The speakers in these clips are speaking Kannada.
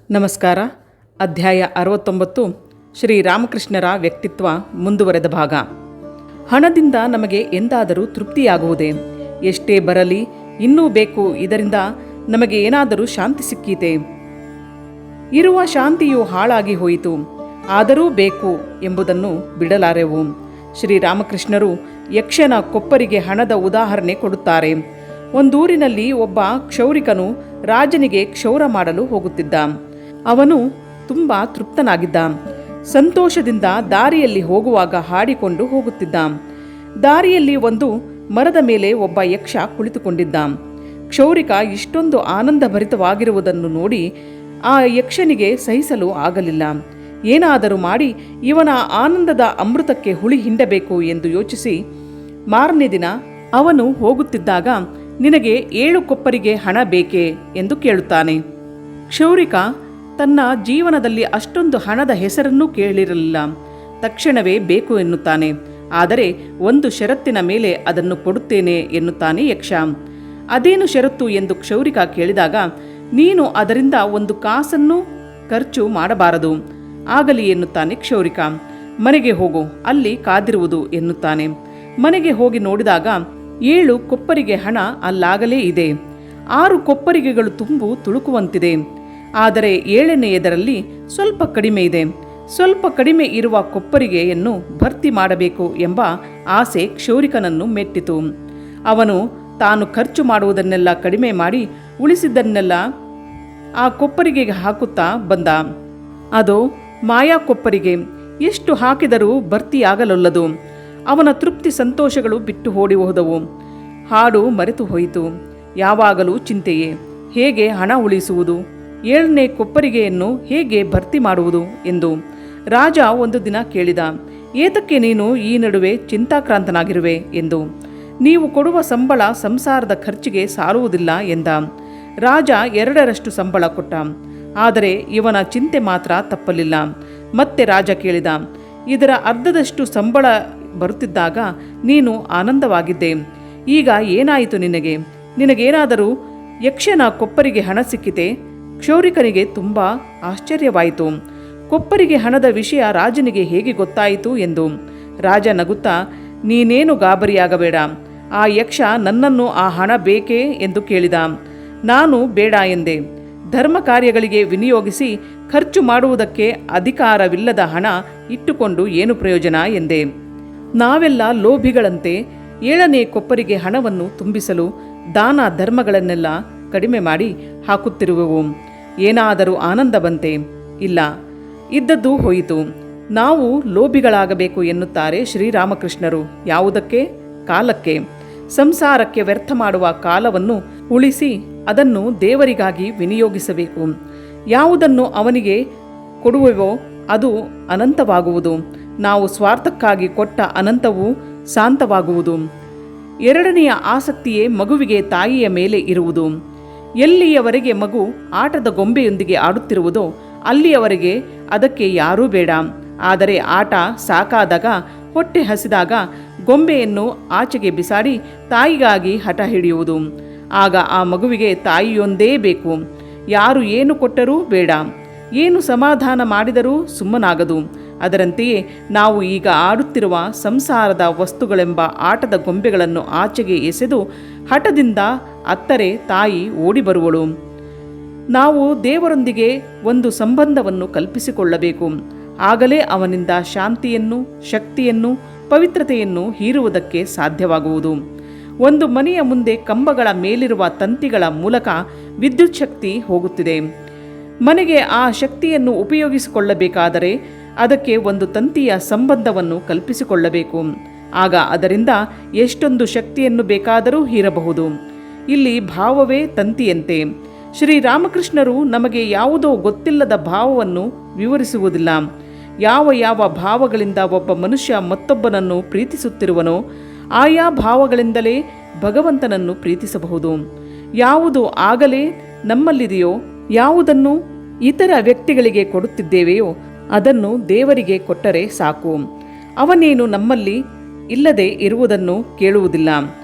ನಮಸ್ಕಾರ. ಅಧ್ಯಾಯ 69 ಶ್ರೀರಾಮಕೃಷ್ಣರ ವ್ಯಕ್ತಿತ್ವ ಮುಂದುವರೆದ ಭಾಗ. ಹಣದಿಂದ ನಮಗೆ ಎಂದಾದರೂ ತೃಪ್ತಿಯಾಗುವುದೇ? ಎಷ್ಟೇ ಬರಲಿ ಇನ್ನೂ ಬೇಕು, ಇದರಿಂದ ನಮಗೆ ಏನಾದರೂ ಶಾಂತಿ ಸಿಕ್ಕೀತೆ? ಇರುವ ಶಾಂತಿಯು ಹಾಳಾಗಿ ಹೋಯಿತು, ಆದರೂ ಬೇಕು ಎಂಬುದನ್ನು ಬಿಡಲಾರೆವು. ಶ್ರೀರಾಮಕೃಷ್ಣರು ಯಕ್ಷನ ಕೊಪ್ಪರಿಗೆ ಹಣದ ಉದಾಹರಣೆ ಕೊಡುತ್ತಾರೆ. ಒಂದೂರಿನಲ್ಲಿ ಒಬ್ಬ ಕ್ಷೌರಿಕನು ರಾಜನಿಗೆ ಕ್ಷೌರ ಮಾಡಲು ಹೋಗುತ್ತಿದ್ದ. ಅವನು ತುಂಬ ತೃಪ್ತನಾಗಿದ್ದ. ಸಂತೋಷದಿಂದ ದಾರಿಯಲ್ಲಿ ಹೋಗುವಾಗ ಹಾಡಿಕೊಂಡು ಹೋಗುತ್ತಿದ್ದ. ದಾರಿಯಲ್ಲಿ ಒಂದು ಮರದ ಮೇಲೆ ಒಬ್ಬ ಯಕ್ಷ ಕುಳಿತುಕೊಂಡಿದ್ದ. ಕ್ಷೌರಿಕ ಇಷ್ಟೊಂದು ಆನಂದಭರಿತವಾಗಿರುವುದನ್ನು ನೋಡಿ ಆ ಯಕ್ಷನಿಗೆ ಸಹಿಸಲು ಆಗಲಿಲ್ಲ. ಏನಾದರೂ ಮಾಡಿ ಇವನ ಆನಂದದ ಅಮೃತಕ್ಕೆ ಹುಳಿ ಹಿಂಡಬೇಕು ಎಂದು ಯೋಚಿಸಿ ಮಾರನೇ ದಿನ ಅವನು ಹೋಗುತ್ತಿದ್ದಾಗ, ನಿನಗೆ 7 ಕೊಪ್ಪರಿಗೆ ಹಣ ಬೇಕೇ ಎಂದು ಕೇಳುತ್ತಾನೆ. ಕ್ಷೌರಿಕ ತನ್ನ ಜೀವನದಲ್ಲಿ ಅಷ್ಟೊಂದು ಹಣದ ಹೆಸರನ್ನೂ ಕೇಳಿರಲಿಲ್ಲ. ತಕ್ಷಣವೇ ಬೇಕು ಎನ್ನುತ್ತಾನೆ. ಆದರೆ ಒಂದು ಷರತ್ತಿನ ಮೇಲೆ ಅದನ್ನು ಕೊಡುತ್ತೇನೆ ಎನ್ನುತ್ತಾನೆ ಯಕ್ಷ. ಅದೇನು ಷರತ್ತು ಎಂದು ಕ್ಷೌರಿಕ ಕೇಳಿದಾಗ, ನೀನು ಅದರಿಂದ ಒಂದು ಕಾಸನ್ನು ಖರ್ಚು ಮಾಡಬಾರದು. ಆಗಲಿ ಎನ್ನುತ್ತಾನೆ ಕ್ಷೌರಿಕ. ಮನೆಗೆ ಹೋಗು, ಅಲ್ಲಿ ಕಾದಿರುವುದು ಎನ್ನುತ್ತಾನೆ. ಮನೆಗೆ ಹೋಗಿ ನೋಡಿದಾಗ 7 ಕೊಪ್ಪರಿಗೆ ಹಣ ಅಲ್ಲಾಗಲೇ ಇದೆ. 6 ಕೊಪ್ಪರಿಗೆಗಳು ತುಂಬು ತುಳುಕುವಂತಿದೆ. ಆದರೆ 7ನೇಯದರಲ್ಲಿ ಸ್ವಲ್ಪ ಕಡಿಮೆ ಇದೆ. ಸ್ವಲ್ಪ ಕಡಿಮೆ ಇರುವ ಕೊಪ್ಪರಿಗೆಯನ್ನು ಭರ್ತಿ ಮಾಡಬೇಕು ಎಂಬ ಆಸೆ ಕ್ಷೌರಿಕನನ್ನು ಮೆಟ್ಟಿತು. ಅವನು ತಾನು ಖರ್ಚು ಮಾಡುವುದನ್ನೆಲ್ಲ ಕಡಿಮೆ ಮಾಡಿ ಉಳಿಸಿದ್ದನ್ನೆಲ್ಲ ಆ ಕೊಪ್ಪರಿಗೆಗೆ ಹಾಕುತ್ತಾ ಬಂದ. ಅದು ಮಾಯಾ ಕೊಪ್ಪರಿಗೆ. ಎಷ್ಟು ಹಾಕಿದರೂ ಭರ್ತಿಯಾಗಲೊಲ್ಲದು. ಅವನ ತೃಪ್ತಿ ಸಂತೋಷಗಳು ಬಿಟ್ಟು ಓಡಿ ಹೋದವು. ಹಾಡು ಮರೆತು ಹೋಯಿತು. ಯಾವಾಗಲೂ ಚಿಂತೆಯೇ, ಹೇಗೆ ಹಣ ಉಳಿಸುವುದು, 7ನೇ ಕೊಪ್ಪರಿಗೆಯನ್ನು ಹೇಗೆ ಭರ್ತಿ ಮಾಡುವುದು ಎಂದು. ರಾಜ ಒಂದು ದಿನ ಕೇಳಿದ, ಏತಕ್ಕೆ ನೀನು ಈ ನಡುವೆ ಚಿಂತಾಕ್ರಾಂತನಾಗಿರುವೆ ಎಂದು. ನೀವು ಕೊಡುವ ಸಂಬಳ ಸಂಸಾರದ ಖರ್ಚಿಗೆ ಸಾಲುವುದಿಲ್ಲ ಎಂದ. ರಾಜ 2ರಷ್ಟು ಸಂಬಳ ಕೊಟ್ಟ. ಆದರೆ ಇವನ ಚಿಂತೆ ಮಾತ್ರ ತಪ್ಪಲಿಲ್ಲ. ಮತ್ತೆ ರಾಜ ಕೇಳಿದ, ಇದರ ಅರ್ಧದಷ್ಟು ಸಂಬಳ ಬರುತ್ತಿದ್ದಾಗ ನೀನು ಆನಂದವಾಗಿದ್ದೆ. ಈಗ ಏನಾಯಿತು ನಿನಗೆ? ನಿನಗೇನಾದರೂ ಯಕ್ಷನ ಕೊಪ್ಪರಿಗೆ ಹಣ ಸಿಕ್ಕಿತೆ? ಕ್ಷೌರಿಕನಿಗೆ ತುಂಬ ಆಶ್ಚರ್ಯವಾಯಿತು. ಕೊಪ್ಪರಿಗೆ ಹಣದ ವಿಷಯ ರಾಜನಿಗೆ ಹೇಗೆ ಗೊತ್ತಾಯಿತು ಎಂದು. ರಾಜ ನಗುತ್ತಾ, ನೀನೇನು ಗಾಬರಿಯಾಗಬೇಡ. ಆ ಯಕ್ಷ ನನ್ನನ್ನು ಆ ಹಣ ಬೇಕೇ ಎಂದು ಕೇಳಿದ. ನಾನು ಬೇಡ ಎಂದೆ. ಧರ್ಮ ಕಾರ್ಯಗಳಿಗೆ ವಿನಿಯೋಗಿಸಿ ಖರ್ಚು ಮಾಡುವುದಕ್ಕೆ ಅಧಿಕಾರವಿಲ್ಲದ ಹಣ ಇಟ್ಟುಕೊಂಡು ಏನು ಪ್ರಯೋಜನ ಎಂದೆ. ನಾವೆಲ್ಲ ಲೋಭಿಗಳಂತೆ 7ನೇ ಕೊಪ್ಪರಿಗೆ ಹಣವನ್ನು ತುಂಬಿಸಲು ದಾನ ಧರ್ಮಗಳನ್ನೆಲ್ಲ ಕಡಿಮೆ ಮಾಡಿ ಹಾಕುತ್ತಿರುವೆವು. ಏನಾದರೂ ಆನಂದ ಬಂತೆ? ಇಲ್ಲ, ಇದ್ದದ್ದು ಹೋಯಿತು. ನಾವು ಲೋಭಿಗಳಾಗಬೇಕು ಎನ್ನುತ್ತಾರೆ ಶ್ರೀರಾಮಕೃಷ್ಣರು. ಯಾವುದಕ್ಕೆ? ಕಾಲಕ್ಕೆ. ಸಂಸಾರಕ್ಕೆ ವ್ಯರ್ಥ ಮಾಡುವ ಕಾಲವನ್ನು ಉಳಿಸಿ ಅದನ್ನು ದೇವರಿಗಾಗಿ ವಿನಿಯೋಗಿಸಬೇಕು. ಯಾವುದನ್ನು ಅವನಿಗೆ ಕೊಡುವೆವೋ ಅದು ಅನಂತವಾಗುವುದು. ನಾವು ಸ್ವಾರ್ಥಕ್ಕಾಗಿ ಕೊಟ್ಟ ಅನಂತವು ಶಾಂತವಾಗುವುದು. 2ನೆಯ ಆಸಕ್ತಿಯೇ ಮಗುವಿಗೆ ತಾಯಿಯ ಮೇಲೆ ಇರುವುದು. ಎಲ್ಲಿಯವರೆಗೆ ಮಗು ಆಟದ ಗೊಂಬೆಯೊಂದಿಗೆ ಆಡುತ್ತಿರುವುದೋ ಅಲ್ಲಿಯವರೆಗೆ ಅದಕ್ಕೆ ಯಾರೂ ಬೇಡ. ಆದರೆ ಆಟ ಸಾಕಾದಾಗ, ಹೊಟ್ಟೆ ಹಸಿದಾಗ ಗೊಂಬೆಯನ್ನು ಆಚೆಗೆ ಬಿಸಾಡಿ ತಾಯಿಗಾಗಿ ಹಠ ಹಿಡಿಯುವುದು. ಆಗ ಆ ಮಗುವಿಗೆ ತಾಯಿಯೊಂದೇ ಬೇಕು. ಯಾರು ಏನು ಕೊಟ್ಟರೂ ಬೇಡ, ಏನು ಸಮಾಧಾನ ಮಾಡಿದರೂ ಸುಮ್ಮನಾಗದು. ಅದರಂತೆಯೇ ನಾವು ಈಗ ಆಡುತ್ತಿರುವ ಸಂಸಾರದ ವಸ್ತುಗಳೆಂಬ ಆಟದ ಗೊಂಬೆಗಳನ್ನು ಆಚೆಗೆ ಎಸೆದು ಹಠದಿಂದ ಅತ್ತರೆ ತಾಯಿ ಓಡಿ ಬರುವಳು. ನಾವು ದೇವರೊಂದಿಗೆ ಒಂದು ಸಂಬಂಧವನ್ನು ಕಲ್ಪಿಸಿಕೊಳ್ಳಬೇಕು. ಆಗಲೇ ಅವನಿಂದ ಶಾಂತಿಯನ್ನು, ಶಕ್ತಿಯನ್ನು, ಪವಿತ್ರತೆಯನ್ನು ಹೀರುವುದಕ್ಕೆ ಸಾಧ್ಯವಾಗುವುದು. ಒಂದು ಮನೆಯ ಮುಂದೆ ಕಂಬಗಳ ಮೇಲಿರುವ ತಂತಿಗಳ ಮೂಲಕ ವಿದ್ಯುತ್ ಶಕ್ತಿ ಹೋಗುತ್ತಿದೆ. ಮನೆಗೆ ಆ ಶಕ್ತಿಯನ್ನು ಉಪಯೋಗಿಸಿಕೊಳ್ಳಬೇಕಾದರೆ ಅದಕ್ಕೆ ಒಂದು ತಂತಿಯ ಸಂಬಂಧವನ್ನು ಕಲ್ಪಿಸಿಕೊಳ್ಳಬೇಕು. ಆಗ ಅದರಿಂದ ಎಷ್ಟೊಂದು ಶಕ್ತಿಯನ್ನು ಬೇಕಾದರೂ ಹೀರಬಹುದು. ಇಲ್ಲಿ ಭಾವವೇ ತಂತಿಯಂತೆ. ಶ್ರೀರಾಮಕೃಷ್ಣರು ನಮಗೆ ಯಾವುದೋ ಗೊತ್ತಿಲ್ಲದ ಭಾವವನ್ನು ವಿವರಿಸುವುದಿಲ್ಲ. ಯಾವ ಯಾವ ಭಾವಗಳಿಂದ ಒಬ್ಬ ಮನುಷ್ಯ ಮತ್ತೊಬ್ಬನನ್ನು ಪ್ರೀತಿಸುತ್ತಿರುವನೋ ಆಯಾ ಭಾವಗಳಿಂದಲೇ ಭಗವಂತನನ್ನು ಪ್ರೀತಿಸಬಹುದು. ಯಾವುದು ಆಗಲೇ ನಮ್ಮಲ್ಲಿದೆಯೋ, ಯಾವುದನ್ನು ಇತರ ವ್ಯಕ್ತಿಗಳಿಗೆ ಕೊಡುತ್ತಿದ್ದೇವೆಯೋ ಅದನ್ನು ದೇವರಿಗೆ ಕೊಟ್ಟರೆ ಸಾಕು. ಅವನೇನು ನಮ್ಮಲ್ಲಿ ಇಲ್ಲದೆ ಇರುವುದನ್ನು ಕೇಳುವುದಿಲ್ಲ.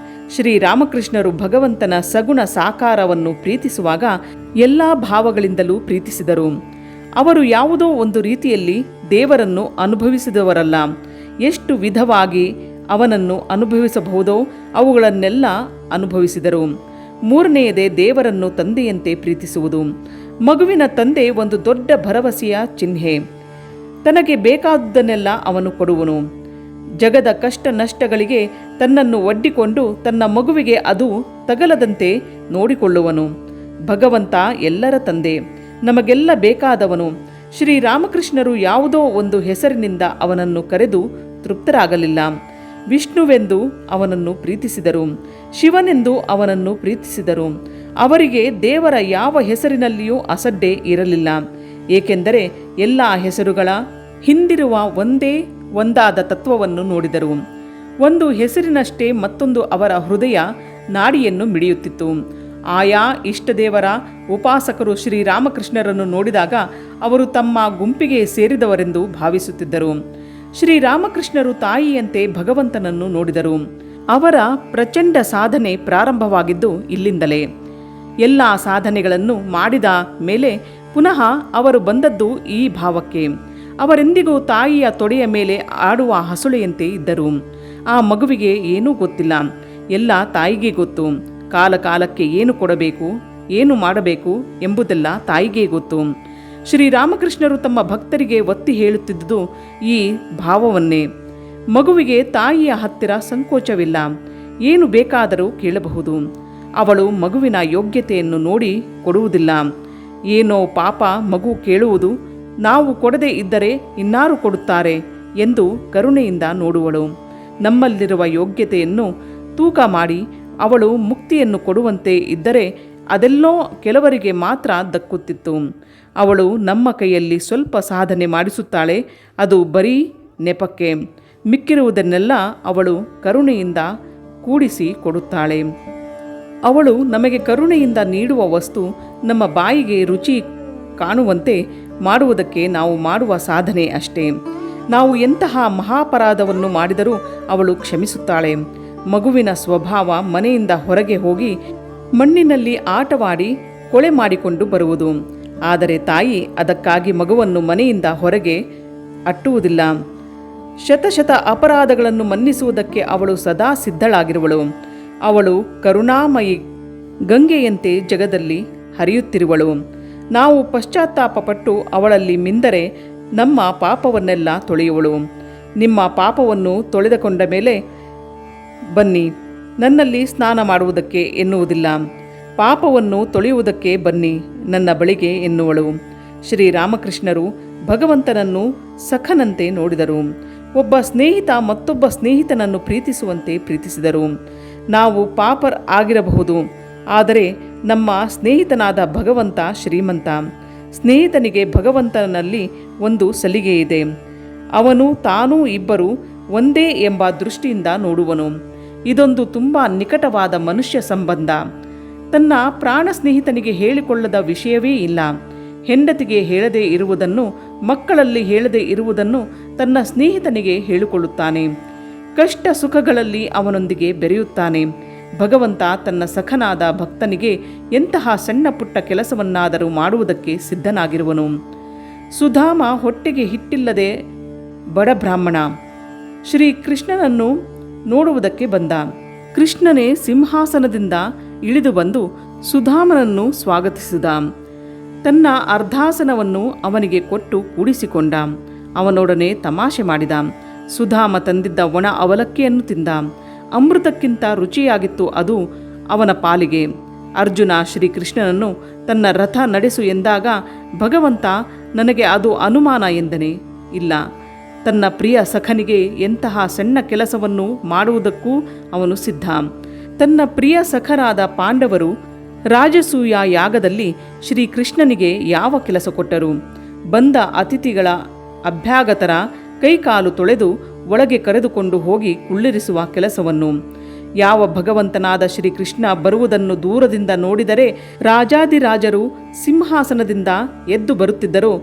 ಶ್ರೀರಾಮಕೃಷ್ಣರು ಭಗವಂತನ ಸಗುಣ ಸಾಕಾರವನ್ನು ಪ್ರೀತಿಸುವಾಗ ಎಲ್ಲ ಭಾವಗಳಿಂದಲೂ ಪ್ರೀತಿಸಿದರು. ಅವರು ಯಾವುದೋ ಒಂದು ರೀತಿಯಲ್ಲಿ ದೇವರನ್ನು ಅನುಭವಿಸಿದವರಲ್ಲ. ಎಷ್ಟು ವಿಧವಾಗಿ ಅವನನ್ನು ಅನುಭವಿಸಬಹುದೋ ಅವುಗಳನ್ನೆಲ್ಲ ಅನುಭವಿಸಿದರು. ಮೂರನೆಯದೇ ದೇವರನ್ನು ತಂದೆಯಂತೆ ಪ್ರೀತಿಸುವುದು. ಮಗುವಿನ ತಂದೆ ಒಂದು ದೊಡ್ಡ ಭರವಸೆಯ ಚಿಹ್ನೆ. ತನಗೆ ಬೇಕಾದುದನ್ನೆಲ್ಲ ಅವನು ಕೊಡುವನು. ಜಗದ ಕಷ್ಟ ನಷ್ಟಗಳಿಗೆ ತನ್ನನ್ನು ಒಡ್ಡಿಕೊಂಡು ತನ್ನ ಮಗುವಿಗೆ ಅದು ತಗಲದಂತೆ ನೋಡಿಕೊಳ್ಳುವನು. ಭಗವಂತ ಎಲ್ಲರ ತಂದೆ, ನಮಗೆಲ್ಲ ಬೇಕಾದವನು. ಶ್ರೀರಾಮಕೃಷ್ಣರು ಯಾವುದೋ ಒಂದು ಹೆಸರಿನಿಂದ ಅವನನ್ನು ಕರೆದು ತೃಪ್ತರಾಗಲಿಲ್ಲ. ವಿಷ್ಣುವೆಂದು ಅವನನ್ನು ಪ್ರೀತಿಸಿದರು, ಶಿವನೆಂದು ಅವನನ್ನು ಪ್ರೀತಿಸಿದರು. ಅವರಿಗೆ ದೇವರ ಯಾವ ಹೆಸರಿನಲ್ಲಿಯೂ ಅಸಡ್ಡೆ ಇರಲಿಲ್ಲ. ಏಕೆಂದರೆ ಎಲ್ಲ ಹೆಸರುಗಳ ಹಿಂದಿರುವ ಒಂದೇ ಒಂದಾದ ತತ್ವವನ್ನು ನೋಡಿದರು. ಒಂದು ಹೆಸರಿನಷ್ಟೇ ಮತ್ತೊಂದು ಅವರ ಹೃದಯ ನಾಡಿಯನ್ನು ಮಿಡಿಯುತ್ತಿತ್ತು. ಆಯಾ ಇಷ್ಟದೇವರ ಉಪಾಸಕರು ಶ್ರೀರಾಮಕೃಷ್ಣರನ್ನು ನೋಡಿದಾಗ ಅವರು ತಮ್ಮ ಗುಂಪಿಗೆ ಸೇರಿದವರೆಂದು ಭಾವಿಸುತ್ತಿದ್ದರು. ಶ್ರೀರಾಮಕೃಷ್ಣರು ತಾಯಿಯಂತೆ ಭಗವಂತನನ್ನು ನೋಡಿದರು. ಅವರ ಪ್ರಚಂಡ ಸಾಧನೆ ಪ್ರಾರಂಭವಾಗಿದ್ದು ಇಲ್ಲಿಂದಲೇ. ಎಲ್ಲ ಸಾಧನೆಗಳನ್ನು ಮಾಡಿದ ಮೇಲೆ ಪುನಃ ಅವರು ಬಂದದ್ದು ಈ ಭಾವಕ್ಕೆ. ಅವರೆಂದಿಗೂ ತಾಯಿಯ ತೊಡೆಯ ಮೇಲೆ ಆಡುವ ಹಸುಳೆಯಂತೆ ಇದ್ದರು. ಆ ಮಗುವಿಗೆ ಏನೂ ಗೊತ್ತಿಲ್ಲ, ಎಲ್ಲ ತಾಯಿಗೆ ಗೊತ್ತು. ಕಾಲ ಕಾಲಕ್ಕೆ ಏನು ಕೊಡಬೇಕು, ಏನು ಮಾಡಬೇಕು ಎಂಬುದೆಲ್ಲ ತಾಯಿಗೆ ಗೊತ್ತು. ಶ್ರೀರಾಮಕೃಷ್ಣರು ತಮ್ಮ ಭಕ್ತರಿಗೆ ಒತ್ತಿ ಹೇಳುತ್ತಿದ್ದುದು ಈ ಭಾವವನ್ನೇ. ಮಗುವಿಗೆ ತಾಯಿಯ ಹತ್ತಿರ ಸಂಕೋಚವಿಲ್ಲ, ಏನು ಬೇಕಾದರೂ ಕೇಳಬಹುದು. ಅವಳು ಮಗುವಿನ ಯೋಗ್ಯತೆಯನ್ನು ನೋಡಿ ಕೊಡುವುದಿಲ್ಲ. ಏನೋ ಪಾಪ ಮಗು ಕೇಳುವುದು, ನಾವು ಕೊಡದೇ ಇದ್ದರೆ ಇನ್ನಾರು ಕೊಡುತ್ತಾರೆ ಎಂದು ಕರುಣೆಯಿಂದ ನೋಡುವಳು. ನಮ್ಮಲ್ಲಿರುವ ಯೋಗ್ಯತೆಯನ್ನು ತೂಕ ಮಾಡಿ ಅವಳು ಮುಕ್ತಿಯನ್ನು ಕೊಡುವಂತೆ ಇದ್ದರೆ ಅದೆಲ್ಲೋ ಕೆಲವರಿಗೆ ಮಾತ್ರ ದಕ್ಕುತ್ತಿತ್ತು. ಅವಳು ನಮ್ಮ ಕೈಯಲ್ಲಿ ಸ್ವಲ್ಪ ಸಾಧನೆ ಮಾಡಿಸುತ್ತಾಳೆ, ಅದು ಬರೀ ನೆಪಕ್ಕೆ. ಮಿಕ್ಕಿರುವುದನ್ನೆಲ್ಲ ಅವಳು ಕರುಣೆಯಿಂದ ಕೂಡಿಸಿ ಕೊಡುತ್ತಾಳೆ. ಅವಳು ನಮಗೆ ಕರುಣೆಯಿಂದ ನೀಡುವ ವಸ್ತು ನಮ್ಮ ಬಾಯಿಗೆ ರುಚಿ ಕಾಣುವಂತೆ ಮಾಡುವುದಕ್ಕೆ ನಾವು ಮಾಡುವ ಸಾಧನೆ ಅಷ್ಟೇ. ನಾವು ಎಂತಹ ಮಹಾಪರಾಧವನ್ನು ಮಾಡಿದರೂ ಅವಳು ಕ್ಷಮಿಸುತ್ತಾಳೆ. ಮಗುವಿನ ಸ್ವಭಾವ ಮನೆಯಿಂದ ಹೊರಗೆ ಹೋಗಿ ಮಣ್ಣಿನಲ್ಲಿ ಆಟವಾಡಿ ಕೊಳೆ ಮಾಡಿಕೊಂಡು ಬರುವುದು. ಆದರೆ ತಾಯಿ ಅದಕ್ಕಾಗಿ ಮಗುವನ್ನು ಮನೆಯಿಂದ ಹೊರಗೆ ಅಟ್ಟುವುದಿಲ್ಲ. ಶತಶತ ಅಪರಾಧಗಳನ್ನು ಮನ್ನಿಸುವುದಕ್ಕೆ ಅವಳು ಸದಾ ಸಿದ್ಧಳಾಗಿರುವಳು. ಅವಳು ಕರುಣಾಮಯಿ ಗಂಗೆಯಂತೆ ಜಗದಲ್ಲಿ ಹರಿಯುತ್ತಿರುವಳು. ನಾವು ಪಶ್ಚಾತ್ತಾಪಪಟ್ಟು ಅವಳಲ್ಲಿ ಮಿಂದರೆ ನಮ್ಮ ಪಾಪವನ್ನೆಲ್ಲ ತೊಳೆಯುವಳು. ನಿಮ್ಮ ಪಾಪವನ್ನು ತೊಳೆದುಕೊಂಡ ಮೇಲೆ ಬನ್ನಿ, ನನ್ನಲ್ಲಿ ಸ್ನಾನ ಮಾಡುವುದಕ್ಕೆ ಎನ್ನುವುದಿಲ್ಲ. ಪಾಪವನ್ನು ತೊಳೆಯುವುದಕ್ಕೆ ಬನ್ನಿ ನನ್ನ ಬಳಿಗೆ ಎನ್ನುವಳು. ಶ್ರೀರಾಮಕೃಷ್ಣರು ಭಗವಂತನನ್ನು ಸಖನಂತೆ ನೋಡಿದರು. ಒಬ್ಬ ಸ್ನೇಹಿತ ಮತ್ತೊಬ್ಬ ಸ್ನೇಹಿತನನ್ನು ಪ್ರೀತಿಸುವಂತೆ ಪ್ರೀತಿಸಿದರು. ನಾವು ಪಾಪರ್ ಆಗಿರಬಹುದು, ಆದರೆ ನಮ್ಮ ಸ್ನೇಹಿತನಾದ ಭಗವಂತ ಶ್ರೀಮಂತ. ಸ್ನೇಹಿತನಿಗೆ ಭಗವಂತನಲ್ಲಿ ಒಂದು ಸಲಿಗೆ ಇದೆ. ಅವನು ತಾನೂ ಇಬ್ಬರು ಒಂದೇ ಎಂಬ ದೃಷ್ಟಿಯಿಂದ ನೋಡುವನು. ಇದೊಂದು ತುಂಬ ನಿಕಟವಾದ ಮನುಷ್ಯ ಸಂಬಂಧ. ತನ್ನ ಪ್ರಾಣ ಸ್ನೇಹಿತನಿಗೆ ಹೇಳಿಕೊಳ್ಳದ ವಿಷಯವೇ ಇಲ್ಲ. ಹೆಂಡತಿಗೆ ಹೇಳದೇ ಇರುವುದನ್ನು, ಮಕ್ಕಳಲ್ಲಿ ಹೇಳದೇ ಇರುವುದನ್ನು ತನ್ನ ಸ್ನೇಹಿತನಿಗೆ ಹೇಳಿಕೊಳ್ಳುತ್ತಾನೆ. ಕಷ್ಟ ಸುಖಗಳಲ್ಲಿ ಅವನೊಂದಿಗೆ ಬೆರೆಯುತ್ತಾನೆ. ಭಗವಂತ ತನ್ನ ಸಖನಾದ ಭಕ್ತನಿಗೆ ಎಂತಹ ಸಣ್ಣ ಪುಟ್ಟ ಕೆಲಸವನ್ನಾದರೂ ಮಾಡುವುದಕ್ಕೆ ಸಿದ್ಧನಾಗಿರುವನು. ಸುಧಾಮ ಹೊಟ್ಟೆಗೆ ಹಿಟ್ಟಿಲ್ಲದೆ ಬಡ ಬ್ರಾಹ್ಮಣ ಶ್ರೀಕೃಷ್ಣನನ್ನು ನೋಡುವುದಕ್ಕೆ ಬಂದ. ಕೃಷ್ಣನೇ ಸಿಂಹಾಸನದಿಂದ ಇಳಿದು ಬಂದು ಸುಧಾಮನನ್ನು ಸ್ವಾಗತಿಸಿದ. ತನ್ನ ಅರ್ಧಾಸನವನ್ನು ಅವನಿಗೆ ಕೊಟ್ಟು ಕೂಡಿಸಿಕೊಂಡ. ಅವನೊಡನೆ ತಮಾಷೆ ಮಾಡಿದ. ಸುಧಾಮ ತಂದಿದ್ದ ಒಣ ಅವಲಕ್ಕಿಯನ್ನು ತಿಂದ. ಅಮೃತಕ್ಕಿಂತ ರುಚಿಯಾಗಿತ್ತು ಅದು ಅವನ ಪಾಲಿಗೆ. ಅರ್ಜುನ ಶ್ರೀಕೃಷ್ಣನನ್ನು ತನ್ನ ರಥ ನಡೆಸು ಎಂದಾಗ ಭಗವಂತ ನನಗೆ ಅದು ಅನುಮಾನ ಎಂದನೇ ಇಲ್ಲ. ತನ್ನ ಪ್ರಿಯ ಸಖನಿಗೆ ಎಂತಹ ಸಣ್ಣ ಕೆಲಸವನ್ನು ಮಾಡುವುದಕ್ಕೂ ಅವನು ಸಿದ್ಧ. ತನ್ನ ಪ್ರಿಯ ಸಖರಾದ ಪಾಂಡವರು ರಾಜಸೂಯ ಯಾಗದಲ್ಲಿ ಶ್ರೀಕೃಷ್ಣನಿಗೆ ಯಾವ ಕೆಲಸ ಕೊಟ್ಟರು? ಬಂದ ಅತಿಥಿಗಳ ಅಭ್ಯಾಗತರ ಕೈಕಾಲು ತೊಳೆದು ಒಳಗೆ ಕರೆದುಕೊಂಡು ಹೋಗಿ ಕುಳ್ಳಿರಿಸುವ ಕೆಲಸವನ್ನು. ಯಾವ ಭಗವಂತನಾದ ಶ್ರೀಕೃಷ್ಣ ಬರುವುದನ್ನು ದೂರದಿಂದ ನೋಡಿದರೆ ರಾಜಾದಿರಾಜರು ಸಿಂಹಾಸನದಿಂದ ಎದ್ದು ಬರುತ್ತಿದ್ದರೋ,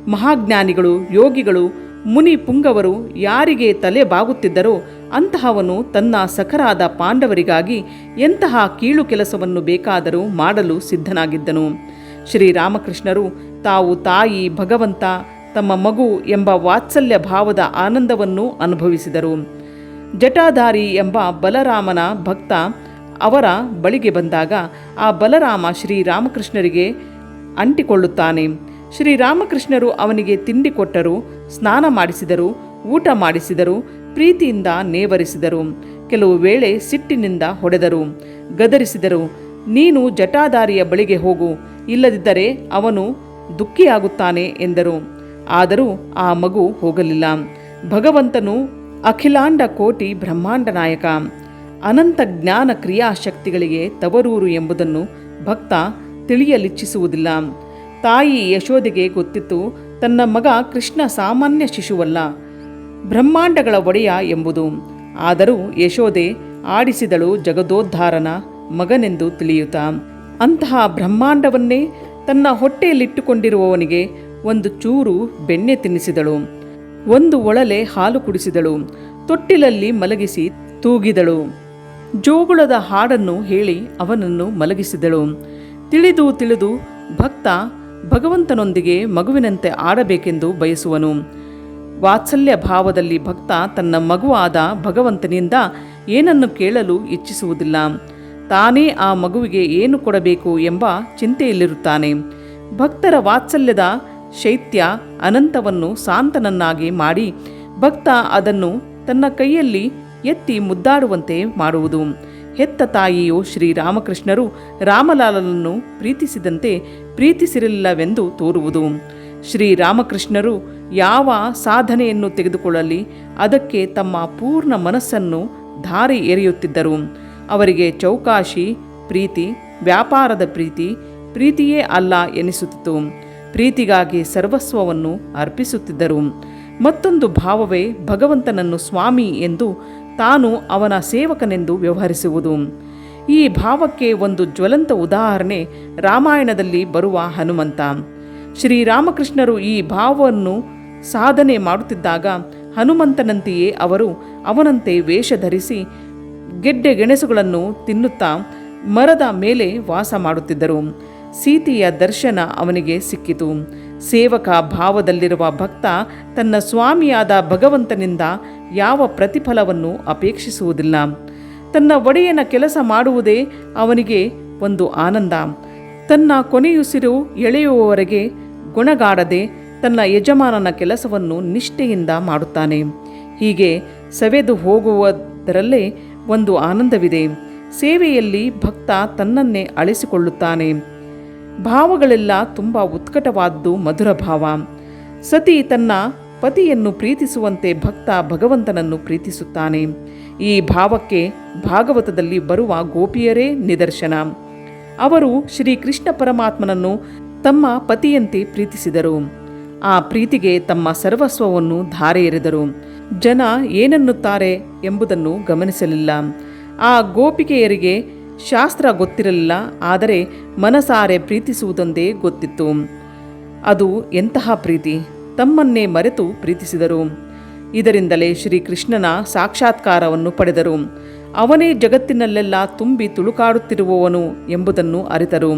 ಮಹಾಜ್ಞಾನಿಗಳು, ಯೋಗಿಗಳು, ಮುನಿ ಪುಂಗವರು ಯಾರಿಗೆ ತಲೆ ಬಾಗುತ್ತಿದ್ದರೋ ಅಂತಹವನು ತನ್ನ ಸಖರಾದ ಪಾಂಡವರಿಗಾಗಿ ಎಂತಹ ಕೀಳು ಕೆಲಸವನ್ನು ಬೇಕಾದರೂ ಮಾಡಲು ಸಿದ್ಧನಾಗಿದ್ದನು. ಶ್ರೀರಾಮಕೃಷ್ಣರು ತಾವು ತಾಯಿ, ಭಗವಂತ, ತಮ್ಮ ಮಗು ಎಂಬ ವಾತ್ಸಲ್ಯ ಭಾವದ ಆನಂದವನ್ನು ಅನುಭವಿಸಿದರು. ಜಟಾಧಾರಿ ಎಂಬ ಬಲರಾಮನ ಭಕ್ತ ಅವರ ಬಳಿಗೆ ಬಂದಾಗ ಆ ಬಲರಾಮ ಶ್ರೀರಾಮಕೃಷ್ಣರಿಗೆ ಅಂಟಿಕೊಳ್ಳುತ್ತಾನೆ. ಶ್ರೀರಾಮಕೃಷ್ಣರು ಅವನಿಗೆ ತಿಂಡಿ ಕೊಟ್ಟರು, ಸ್ನಾನ ಮಾಡಿಸಿದರು, ಊಟ ಮಾಡಿಸಿದರು, ಪ್ರೀತಿಯಿಂದ ನೇವರಿಸಿದರು. ಕೆಲವು ವೇಳೆ ಸಿಟ್ಟಿನಿಂದ ಹೊಡೆದರು, ಗದರಿಸಿದರು. ನೀನು ಜಟಾಧಾರಿಯ ಬಳಿಗೆ ಹೋಗು, ಇಲ್ಲದಿದ್ದರೆ ಅವನು ದುಃಖಿಯಾಗುತ್ತಾನೆ ಎಂದರು. ಆದರೂ ಆ ಮಗು ಹೋಗಲಿಲ್ಲ. ಭಗವಂತನು ಅಖಿಲಾಂಡ ಕೋಟಿ ಬ್ರಹ್ಮಾಂಡ ನಾಯಕ, ಅನಂತ ಜ್ಞಾನ ಕ್ರಿಯಾಶಕ್ತಿಗಳಿಗೆ ತವರೂರು ಎಂಬುದನ್ನು ಭಕ್ತ ತಿಳಿಯಲಿಚ್ಛಿಸುವುದಿಲ್ಲ. ತಾಯಿ ಯಶೋದೆಗೆ ಗೊತ್ತಿತ್ತು, ತನ್ನ ಮಗ ಕೃಷ್ಣ ಸಾಮಾನ್ಯ ಶಿಶುವಲ್ಲ, ಬ್ರಹ್ಮಾಂಡಗಳ ಒಡೆಯ ಎಂಬುದು. ಆದರೂ ಯಶೋದೆ ಆಡಿಸಿದಳು ಜಗದೋದ್ಧಾರನ ಮಗನೆಂದು ತಿಳಿಯುತ್ತಾ. ಅಂತಹ ಬ್ರಹ್ಮಾಂಡವನ್ನೇ ತನ್ನ ಹೊಟ್ಟೆಯಲ್ಲಿಟ್ಟುಕೊಂಡಿರುವವನಿಗೆ ಒಂದು ಚೂರು ಬೆಣ್ಣೆ ತಿನ್ನಿಸಿದಳು, ಒಂದು ಒಳಲೆ ಹಾಲು ಕುಡಿಸಿದಳು, ತೊಟ್ಟಿಲಲ್ಲಿ ಮಲಗಿಸಿ ತೂಗಿದಳು, ಜೋಗುಳದ ಹಾಡನ್ನು ಹೇಳಿ ಅವನನ್ನು ಮಲಗಿಸಿದಳು. ತಿಳಿದು ತಿಳಿದು ಭಕ್ತ ಭಗವಂತನೊಂದಿಗೆ ಮಗುವಿನಂತೆ ಆಡಬೇಕೆಂದು ಬಯಸುವನು. ವಾತ್ಸಲ್ಯ ಭಾವದಲ್ಲಿ ಭಕ್ತ ತನ್ನ ಮಗುವಾದ ಭಗವಂತನಿಂದ ಏನನ್ನು ಕೇಳಲು ಇಚ್ಛಿಸುವುದಿಲ್ಲ. ತಾನೇ ಆ ಮಗುವಿಗೆ ಏನು ಕೊಡಬೇಕು ಎಂಬ ಚಿಂತೆಯಲ್ಲಿರುತ್ತಾನೆ. ಭಕ್ತರ ವಾತ್ಸಲ್ಯದ ಶೈತ್ಯ ಅನಂತವನ್ನು ಶಾಂತನನ್ನಾಗಿ ಮಾಡಿ ಭಕ್ತ ಅದನ್ನು ತನ್ನ ಕೈಯಲ್ಲಿ ಎತ್ತಿ ಮುದ್ದಾಡುವಂತೆ ಮಾಡುವುದು. ಹೆತ್ತ ತಾಯಿಯು ಶ್ರೀರಾಮಕೃಷ್ಣರು ರಾಮಲಾಲನನ್ನು ಪ್ರೀತಿಸಿದಂತೆ ಪ್ರೀತಿಸಿರಲಿಲ್ಲವೆಂದು ತೋರುವುದು. ಶ್ರೀರಾಮಕೃಷ್ಣರು ಯಾವ ಸಾಧನೆಯನ್ನು ತೆಗೆದುಕೊಳ್ಳಲಿ ಅದಕ್ಕೆ ತಮ್ಮ ಪೂರ್ಣ ಮನಸ್ಸನ್ನು ಧಾರೆ ಎರೆಯುತ್ತಿದ್ದರು. ಅವರಿಗೆ ಚೌಕಾಶಿ ಪ್ರೀತಿ, ವ್ಯಾಪಾರದ ಪ್ರೀತಿಯೇ ಅಲ್ಲ ಎನಿಸುತ್ತಿತ್ತು. ಪ್ರೀತಿಗಾಗಿ ಸರ್ವಸ್ವವನ್ನು ಅರ್ಪಿಸುತ್ತಿದ್ದರು. ಮತ್ತೊಂದು ಭಾವವೇ ಭಗವಂತನನ್ನು ಸ್ವಾಮಿ ಎಂದು, ತಾನು ಅವನ ಸೇವಕನೆಂದು ವ್ಯವಹರಿಸುವುದು. ಈ ಭಾವಕ್ಕೆ ಒಂದು ಜ್ವಲಂತ ಉದಾಹರಣೆ ರಾಮಾಯಣದಲ್ಲಿ ಬರುವ ಹನುಮಂತ. ಶ್ರೀರಾಮಕೃಷ್ಣರು ಈ ಭಾವವನ್ನು ಸಾಧನೆ ಮಾಡುತ್ತಿದ್ದಾಗ ಹನುಮಂತನಂತೆಯೇ ಅವರು ಅವನಂತೆ ವೇಷ ಧರಿಸಿ ಗೆಡ್ಡೆ ಗೆಣಸುಗಳನ್ನು ತಿನ್ನುತ್ತಾ ಮರದ ಮೇಲೆ ವಾಸ ಮಾಡುತ್ತಿದ್ದರು. ಸೀತೆಯ ದರ್ಶನ ಅವನಿಗೆ ಸಿಕ್ಕಿತು. ಸೇವಕ ಭಾವದಲ್ಲಿರುವ ಭಕ್ತ ತನ್ನ ಸ್ವಾಮಿಯಾದ ಭಗವಂತನಿಂದ ಯಾವ ಪ್ರತಿಫಲವನ್ನು ಅಪೇಕ್ಷಿಸುವುದಿಲ್ಲ. ತನ್ನ ಒಡೆಯನ ಕೆಲಸ ಮಾಡುವುದೇ ಅವನಿಗೆ ಒಂದು ಆನಂದ. ತನ್ನ ಕೊನೆಯುಸಿರು ಎಳೆಯುವವರೆಗೆ ಗೊಣಗಾಡದೆ ತನ್ನ ಯಜಮಾನನ ಕೆಲಸವನ್ನು ನಿಷ್ಠೆಯಿಂದ ಮಾಡುತ್ತಾನೆ. ಹೀಗೆ ಸವೆದು ಹೋಗುವುದರಲ್ಲೇ ಒಂದು ಆನಂದವಿದೆ. ಸೇವೆಯಲ್ಲಿ ಭಕ್ತ ತನ್ನನ್ನೇ ಅಳಿಸಿಕೊಳ್ಳುತ್ತಾನೆ. ಭಾವಗಳೆಲ್ಲ ತುಂಬ ಉತ್ಕಟವಾದ್ದು ಮಧುರ ಭಾವ. ಸತಿ ತನ್ನ ಪತಿಯನ್ನು ಪ್ರೀತಿಸುವಂತೆ ಭಕ್ತ ಭಗವಂತನನ್ನು ಪ್ರೀತಿಸುತ್ತಾನೆ. ಈ ಭಾವಕ್ಕೆ ಭಾಗವತದಲ್ಲಿ ಬರುವ ಗೋಪಿಯರೇ ನಿದರ್ಶನ. ಅವರು ಶ್ರೀಕೃಷ್ಣ ಪರಮಾತ್ಮನನ್ನು ತಮ್ಮ ಪತಿಯಂತೆ ಪ್ರೀತಿಸಿದರು. ಆ ಪ್ರೀತಿಗೆ ತಮ್ಮ ಸರ್ವಸ್ವವನ್ನು ಧಾರೆ ಎರೆದರು. ಜನ ಏನನ್ನುತ್ತಾರೆ ಎಂಬುದನ್ನು ಗಮನಿಸಲಿಲ್ಲ. ಆ ಗೋಪಿಕೆಯರಿಗೆ ಶಾಸ್ತ್ರ ಗೊತ್ತಿರಲಿಲ್ಲ, ಆದರೆ ಮನಸಾರೆ ಪ್ರೀತಿಸುವುದೊಂದೇ ಗೊತ್ತಿತ್ತು. ಅದು ಎಂತಹ ಪ್ರೀತಿ! ತಮ್ಮನ್ನೇ ಮರೆತು ಪ್ರೀತಿಸಿದರು. ಇದರಿಂದಲೇ ಶ್ರೀಕೃಷ್ಣನ ಸಾಕ್ಷಾತ್ಕಾರವನ್ನು ಪಡೆದರು. ಅವನೇ ಜಗತ್ತಿನಲ್ಲೆಲ್ಲ ತುಂಬಿ ತುಳುಕಾಡುತ್ತಿರುವವನು ಎಂಬುದನ್ನು ಅರಿತರು.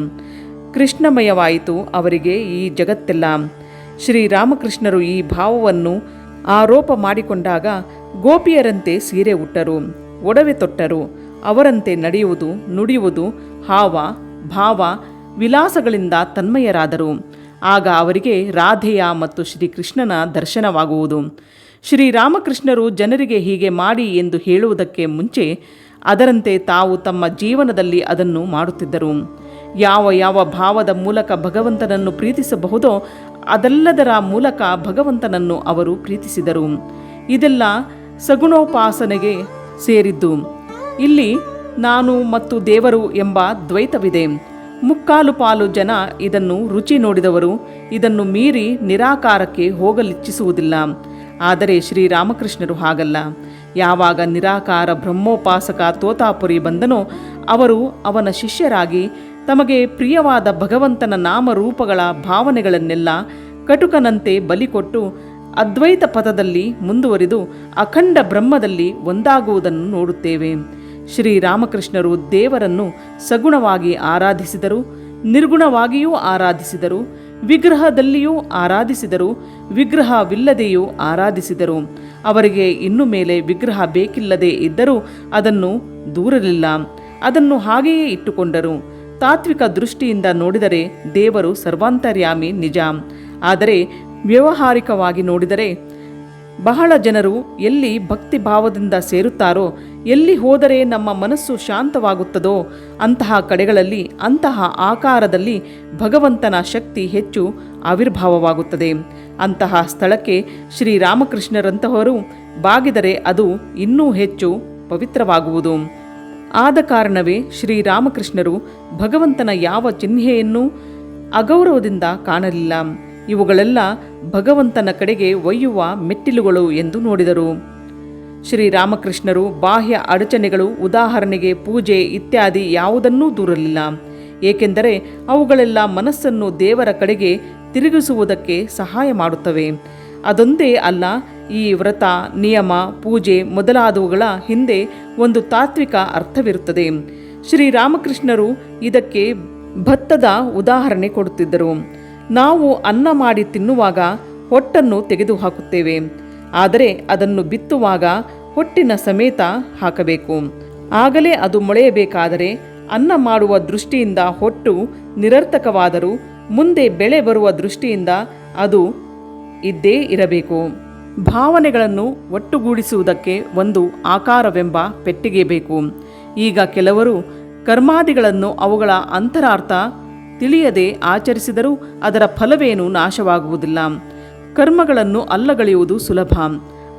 ಕೃಷ್ಣಮಯವಾಯಿತು ಅವರಿಗೆ ಈ ಜಗತ್ತೆಲ್ಲ. ಶ್ರೀರಾಮಕೃಷ್ಣರು ಈ ಭಾವವನ್ನು ಆರೋಪ ಮಾಡಿಕೊಂಡಾಗ ಗೋಪಿಯರಂತೆ ಸೀರೆ ಉಟ್ಟರು, ಒಡವೆ ತೊಟ್ಟರು. ಅವರಂತೆ ನಡೆಯುವುದು, ನುಡಿಯುವುದು, ಹಾವ ಭಾವ ವಿಲಾಸಗಳಿಂದ ತನ್ಮಯರಾದರು. ಆಗ ಅವರಿಗೆ ರಾಧೆಯ ಮತ್ತು ಶ್ರೀಕೃಷ್ಣನ ದರ್ಶನವಾಗುವುದು. ಶ್ರೀರಾಮಕೃಷ್ಣರು ಜನರಿಗೆ ಹೀಗೆ ಮಾಡಿ ಎಂದು ಹೇಳುವುದಕ್ಕೆ ಮುಂಚೆ ಅದರಂತೆ ತಾವು ತಮ್ಮ ಜೀವನದಲ್ಲಿ ಅದನ್ನು ಮಾಡುತ್ತಿದ್ದರು. ಯಾವ ಯಾವ ಭಾವದ ಮೂಲಕ ಭಗವಂತನನ್ನು ಪ್ರೀತಿಸಬಹುದೋ ಅದೆಲ್ಲದರ ಮೂಲಕ ಭಗವಂತನನ್ನು ಅವರು ಪ್ರೀತಿಸಿದರು. ಇದೆಲ್ಲ ಸಗುಣೋಪಾಸನೆಗೆ ಸೇರಿದ್ದು. ಇಲ್ಲಿ ನಾನು ಮತ್ತು ದೇವರು ಎಂಬ ದ್ವೈತವಿದೆ. ಮುಕ್ಕಾಲು ಪಾಲು ಜನ ಇದನ್ನು ರುಚಿ ನೋಡಿದವರು ಇದನ್ನು ಮೀರಿ ನಿರಾಕಾರಕ್ಕೆ ಹೋಗಲಿಚ್ಛಿಸುವುದಿಲ್ಲ. ಆದರೆ ಶ್ರೀರಾಮಕೃಷ್ಣರು ಹಾಗಲ್ಲ. ಯಾವಾಗ ನಿರಾಕಾರ ಬ್ರಹ್ಮೋಪಾಸಕ ತೋತಾಪುರಿ ಬಂದನೋ ಅವರು ಅವನ ಶಿಷ್ಯರಾಗಿ ತಮಗೆ ಪ್ರಿಯವಾದ ಭಗವಂತನ ನಾಮರೂಪಗಳ ಭಾವನೆಗಳನ್ನೆಲ್ಲ ಕಟುಕನಂತೆ ಬಲಿಕೊಟ್ಟು ಅದ್ವೈತ ಪಥದಲ್ಲಿ ಮುಂದುವರಿದು ಅಖಂಡ ಬ್ರಹ್ಮದಲ್ಲಿ ಒಂದಾಗುವುದನ್ನು ನೋಡುತ್ತೇವೆ. ಶ್ರೀರಾಮಕೃಷ್ಣರು ದೇವರನ್ನು ಸಗುಣವಾಗಿ ಆರಾಧಿಸಿದರು, ನಿರ್ಗುಣವಾಗಿಯೂ ಆರಾಧಿಸಿದರು. ವಿಗ್ರಹದಲ್ಲಿಯೂ ಆರಾಧಿಸಿದರು, ವಿಗ್ರಹವಿಲ್ಲದೆಯೂ ಆರಾಧಿಸಿದರು. ಅವರಿಗೆ ಇನ್ನು ಮೇಲೆ ವಿಗ್ರಹ ಬೇಕಿಲ್ಲದೆ ಇದ್ದರೂ ಅದನ್ನು ದೂರಲಿಲ್ಲ, ಅದನ್ನು ಹಾಗೆಯೇ ಇಟ್ಟುಕೊಂಡರು. ತಾತ್ವಿಕ ದೃಷ್ಟಿಯಿಂದ ನೋಡಿದರೆ ದೇವರು ಸರ್ವಾಂತರ್ಯಾಮಿ ನಿಜ. ಆದರೆ ವ್ಯಾವಹಾರಿಕವಾಗಿ ನೋಡಿದರೆ ಬಹಳ ಜನರು ಎಲ್ಲಿ ಭಕ್ತಿ ಭಾವದಿಂದ ಸೇರುತ್ತಾರೋ, ಎಲ್ಲಿ ಹೋದರೆ ನಮ್ಮ ಮನಸ್ಸು ಶಾಂತವಾಗುತ್ತದೋ ಅಂತಹ ಕಡೆಗಳಲ್ಲಿ, ಅಂತಹ ಆಕಾರದಲ್ಲಿ ಭಗವಂತನ ಶಕ್ತಿ ಹೆಚ್ಚು ಆವಿರ್ಭಾವವಾಗುತ್ತದೆ. ಅಂತಹ ಸ್ಥಳಕ್ಕೆ ಶ್ರೀರಾಮಕೃಷ್ಣರಂತಹವರು ಬಾಗಿದರೆ ಅದು ಇನ್ನೂ ಹೆಚ್ಚು ಪವಿತ್ರವಾಗುವುದು. ಆದ ಕಾರಣವೇ ಶ್ರೀರಾಮಕೃಷ್ಣರು ಭಗವಂತನ ಯಾವ ಚಿಹ್ನೆಯನ್ನೂ ಅಗೌರವದಿಂದ ಕಾಣಲಿಲ್ಲ. ಇವುಗಳೆಲ್ಲ ಭಗವಂತನ ಕಡೆಗೆ ಒಯ್ಯುವ ಮೆಟ್ಟಿಲುಗಳು ಎಂದು ನೋಡಿದರು. ಶ್ರೀರಾಮಕೃಷ್ಣರು ಬಾಹ್ಯ ಅಡಚಣೆಗಳು, ಉದಾಹರಣೆಗೆ ಪೂಜೆ ಇತ್ಯಾದಿ ಯಾವುದನ್ನೂ ದೂರಲಿಲ್ಲ. ಏಕೆಂದರೆ ಅವುಗಳೆಲ್ಲ ಮನಸ್ಸನ್ನು ದೇವರ ಕಡೆಗೆ ತಿರುಗಿಸುವುದಕ್ಕೆ ಸಹಾಯ ಮಾಡುತ್ತವೆ. ಅದೊಂದೇ ಅಲ್ಲ, ಈ ವ್ರತ, ನಿಯಮ, ಪೂಜೆ ಮೊದಲಾದವುಗಳ ಹಿಂದೆ ಒಂದು ತಾತ್ವಿಕ ಅರ್ಥವಿರುತ್ತದೆ. ಶ್ರೀರಾಮಕೃಷ್ಣರು ಇದಕ್ಕೆ ಭತ್ತದ ಉದಾಹರಣೆ ಕೊಡುತ್ತಿದ್ದರು. ನಾವು ಅನ್ನ ಮಾಡಿ ತಿನ್ನುವಾಗ ಹೊಟ್ಟನ್ನು ತೆಗೆದುಹಾಕುತ್ತೇವೆ, ಆದರೆ ಅದನ್ನು ಬಿತ್ತುವಾಗ ಹೊಟ್ಟಿನ ಸಮೇತ ಹಾಕಬೇಕು. ಆಗಲೇ ಅದು ಮೊಳೆಯಬೇಕಾದರೆ ಅನ್ನ ಮಾಡುವ ದೃಷ್ಟಿಯಿಂದ ಹೊಟ್ಟು ನಿರರ್ಥಕವಾದರೂ ಮುಂದೆ ಬೆಳೆ ಬರುವ ದೃಷ್ಟಿಯಿಂದ ಅದು ಇದ್ದೇ ಇರಬೇಕು. ಭಾವನೆಗಳನ್ನು ಒಟ್ಟುಗೂಡಿಸುವುದಕ್ಕೆ ಒಂದು ಆಕಾರವೆಂಬ ಪೆಟ್ಟಿಗೆ ಬೇಕು. ಈಗ ಕೆಲವರು ಕರ್ಮಾದಿಗಳನ್ನು ಅವುಗಳ ಅಂತರಾರ್ಥ ತಿಳಿಯದೆ ಆಚರಿಸಿದರೂ ಅದರ ಫಲವೇನೂ ನಾಶವಾಗುವುದಿಲ್ಲ. ಕರ್ಮಗಳನ್ನು ಅಲ್ಲಗಳೆಯುವುದು ಸುಲಭ,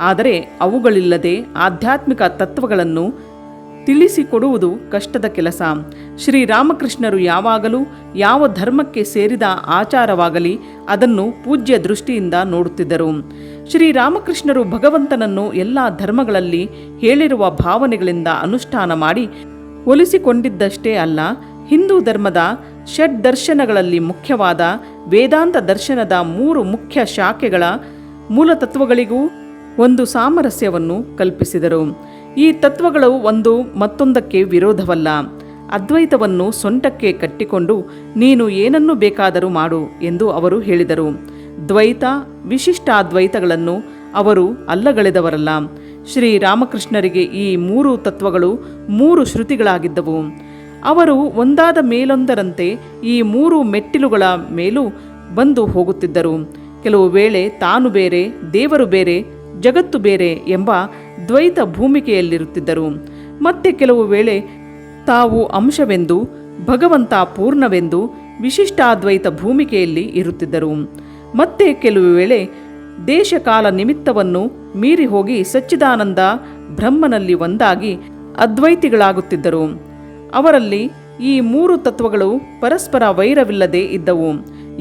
ಆದರೆ ಅವುಗಳಿಲ್ಲದೆ ಆಧ್ಯಾತ್ಮಿಕ ತತ್ವಗಳನ್ನು ತಿಳಿಸಿಕೊಡುವುದು ಕಷ್ಟದ ಕೆಲಸ. ಶ್ರೀರಾಮಕೃಷ್ಣರು ಯಾವಾಗಲೂ ಯಾವ ಧರ್ಮಕ್ಕೆ ಸೇರಿದ ಆಚಾರವಾಗಲಿ ಅದನ್ನು ಪೂಜ್ಯ ದೃಷ್ಟಿಯಿಂದ ನೋಡುತ್ತಿದ್ದರು. ಶ್ರೀರಾಮಕೃಷ್ಣರು ಭಗವಂತನನ್ನು ಎಲ್ಲ ಧರ್ಮಗಳಲ್ಲಿ ಹೇಳಿರುವ ಭಾವನೆಗಳಿಂದ ಅನುಷ್ಠಾನ ಮಾಡಿ ಒಲಿಸಿಕೊಂಡಿದ್ದಷ್ಟೇ ಅಲ್ಲ, ಹಿಂದೂ ಧರ್ಮದ ಷಡ್ದರ್ಶನಗಳಲ್ಲಿ ಮುಖ್ಯವಾದ ವೇದಾಂತ ದರ್ಶನದ 3 ಮುಖ್ಯ ಶಾಖೆಗಳ ಮೂಲತತ್ವಗಳಿಗೂ ಒಂದು ಸಾಮರಸ್ಯವನ್ನು ಕಲ್ಪಿಸಿದರು. ಈ ತತ್ವಗಳು ಒಂದು ಮತ್ತೊಂದಕ್ಕೆ ವಿರೋಧವಲ್ಲ. ಅದ್ವೈತವನ್ನು ಸೊಂಟಕ್ಕೆ ಕಟ್ಟಿಕೊಂಡು ನೀನು ಏನನ್ನು ಬೇಕಾದರೂ ಮಾಡು ಎಂದು ಅವರು ಹೇಳಿದರು. ದ್ವೈತ, ವಿಶಿಷ್ಟಾದ್ವೈತಗಳನ್ನು ಅವರು ಅಲ್ಲಗಳೆದವರಲ್ಲ. ಶ್ರೀರಾಮಕೃಷ್ಣರಿಗೆ ಈ 3 ತತ್ವಗಳು 3 ಶ್ರುತಿಗಳಾಗಿದ್ದವು. ಅವರು ಒಂದಾದ ಮೇಲೊಂದರಂತೆ ಈ 3 ಮೆಟ್ಟಿಲುಗಳ ಮೇಲೂ ಬಂದು ಹೋಗುತ್ತಿದ್ದರು. ಕೆಲವು ವೇಳೆ ತಾನು ಬೇರೆ, ದೇವರು ಬೇರೆ, ಜಗತ್ತು ಬೇರೆ ಎಂಬ ದ್ವೈತ ಭೂಮಿಕೆಯಲ್ಲಿರುತ್ತಿದ್ದರು. ಮತ್ತೆ ಕೆಲವು ವೇಳೆ ತಾವು ಅಂಶವೆಂದು, ಭಗವಂತ ಪೂರ್ಣವೆಂದು ವಿಶಿಷ್ಟಾದ್ವೈತ ಭೂಮಿಕೆಯಲ್ಲಿ ಇರುತ್ತಿದ್ದರು. ಮತ್ತೆ ಕೆಲವು ವೇಳೆ ದೇಶಕಾಲ ನಿಮಿತ್ತವನ್ನು ಮೀರಿ ಹೋಗಿ ಸಚ್ಚಿದಾನಂದ ಬ್ರಹ್ಮನಲ್ಲಿ ಒಂದಾಗಿ ಅದ್ವೈತಿಗಳಾಗುತ್ತಿದ್ದರು. ಅವರಲ್ಲಿ ಈ 3 ತತ್ವಗಳು ಪರಸ್ಪರ ವೈರವಿಲ್ಲದೆ ಇದ್ದವು.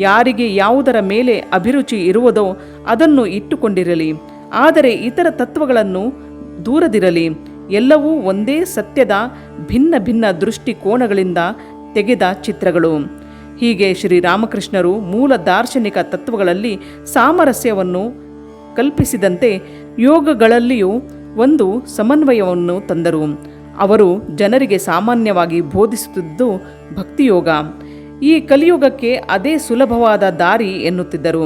ಯಾರಿಗೆ ಯಾವುದರ ಮೇಲೆ ಅಭಿರುಚಿ ಇರುವುದೋ ಅದನ್ನು ಇಟ್ಟುಕೊಂಡಿರಲಿ, ಆದರೆ ಇತರ ತತ್ವಗಳನ್ನು ದೂರದಿರಲಿ. ಎಲ್ಲವೂ ಒಂದೇ ಸತ್ಯದ ಭಿನ್ನ ಭಿನ್ನ ದೃಷ್ಟಿಕೋನಗಳಿಂದ ತೆಗೆದ ಚಿತ್ರಗಳು. ಹೀಗೆ ಶ್ರೀರಾಮಕೃಷ್ಣರು ಮೂಲ ದಾರ್ಶನಿಕ ತತ್ವಗಳಲ್ಲಿ ಸಾಮರಸ್ಯವನ್ನು ಕಲ್ಪಿಸಿದಂತೆ ಯೋಗಗಳಲ್ಲಿಯೂ ಒಂದು ಸಮನ್ವಯವನ್ನು ತಂದರು. ಅವರು ಜನರಿಗೆ ಸಾಮಾನ್ಯವಾಗಿ ಬೋಧಿಸುತ್ತಿದ್ದು ಭಕ್ತಿಯೋಗ. ಈ ಕಲಿಯುಗಕ್ಕೆ ಅದೇ ಸುಲಭವಾದ ದಾರಿ ಎನ್ನುತ್ತಿದ್ದರು.